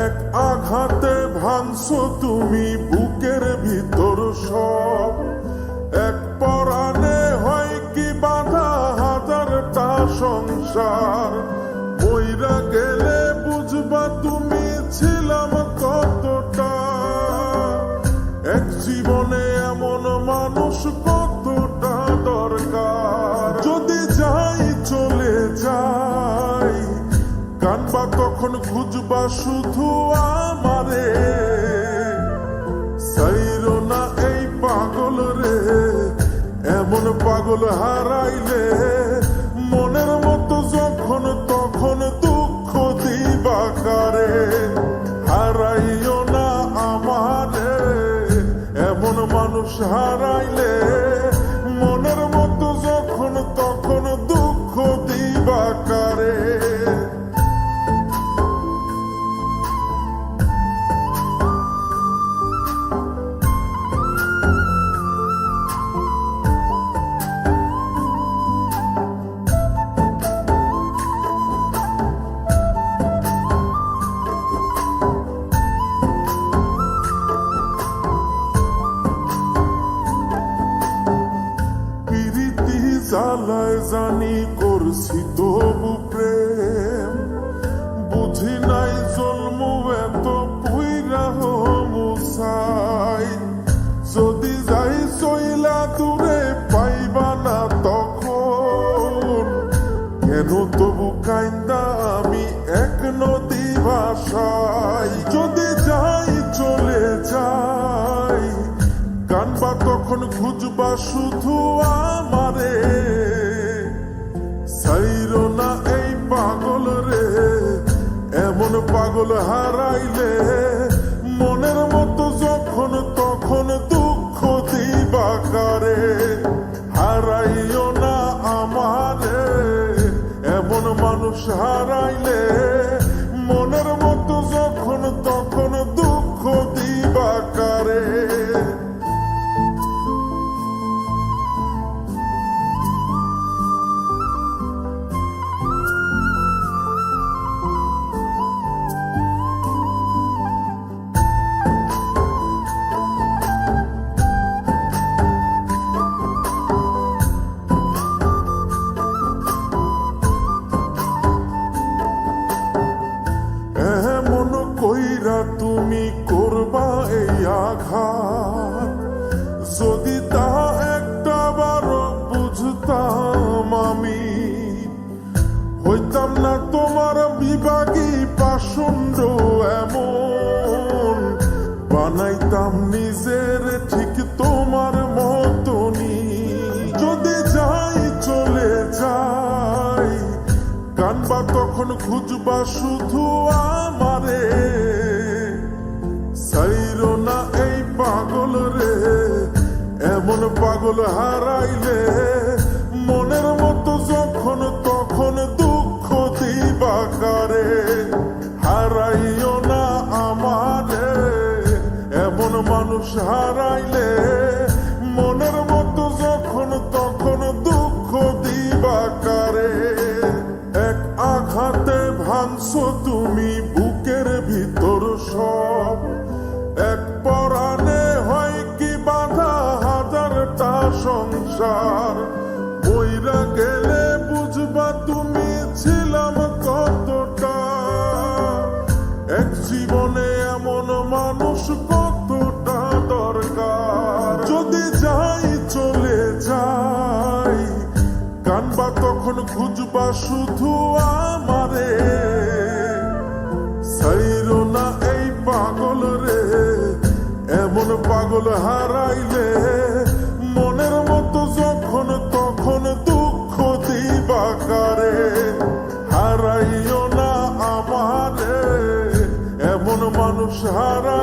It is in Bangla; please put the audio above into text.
এক আঘাতে ভাঙছো তুমি বুকের ভিতর সব। এক পরাণে হয় কি বাধা হাজারটা সংসার। মইরা গেলে বুঝবা তুমি ছিলাম কতটা। এক জীবনে এমন মানুষ কতটা দরকার। যদি যাই চলে যাই কানবা তখন খুঁজবা শুধু আমারে। সাইরো না এই পাগল রে, এমন পাগল হারাইলে মনের মতো যখন তখন দুঃখ দিবা কারে। হারাইও না আমারে, এমন মানুষ হারাইলে মনের মতো যখন তখন দুঃখ দিবা কারে। জ্বালায় জানি করছি তবু প্রেম, বুঝি নাই জন্মু এত পুইরা মুসাই। যদি যাই চইলা দূরে পাইবা না তখন, কেন তবু কাইন্দা আমি এক নদী ভাষাই। যদি যাই চলে যাই কানবা তখন খুঁজবা শুধু আমারে। সাইরো না এই পাগল রে, এমন পাগল হারাইলে মনের মতো যখন তখন দুঃখ দিবা কারে। হারাইও না আমারে, এমন মানুষ হারাইলে মনের মতো যখন তখন দুঃখ দিবা কারে। এমন কইরা তুমি করবা এই আঘাত, যদি তা একটা বারো বুঝতাম আমি, হইতাম না তোমার বিভাগী পাষণ্ড এমন। বানাইতাম নিজের ঠিক তোমার মতনই। যদি যাই চলে যাই কানবা তখন খুঁজবা শুধু আমারে। সাইরো না এই পাগল রে, এমন পাগল হারাইলে মনের মতো যখন তখন দুঃখ দিবা কারে। হারাইও না আমারে, এমন মানুষ হারাইলে মনের মতো যখন তখন দুঃখ দিবা কারে। এক আঘাতে ভাঙছো তুমি বুকের ভিতর সব। এক পরাণে হয় কি বাধা হাজারটা সংসার। মইরা গেলে বুঝবা তুমি ছিলাম কতটা। এক জীবনে এমন মানুষ কতটা দরকার। যদি যাই চলে যাই কানবা তখন খুঁজবা শুধু আমারে। সাইরো না এই পাগল রে, এমন পাগল হারাইলে মনের মতো যখন তখন দুঃখ দিবা কারে। হারাইও না আমারে, এমন মানুষ হারাই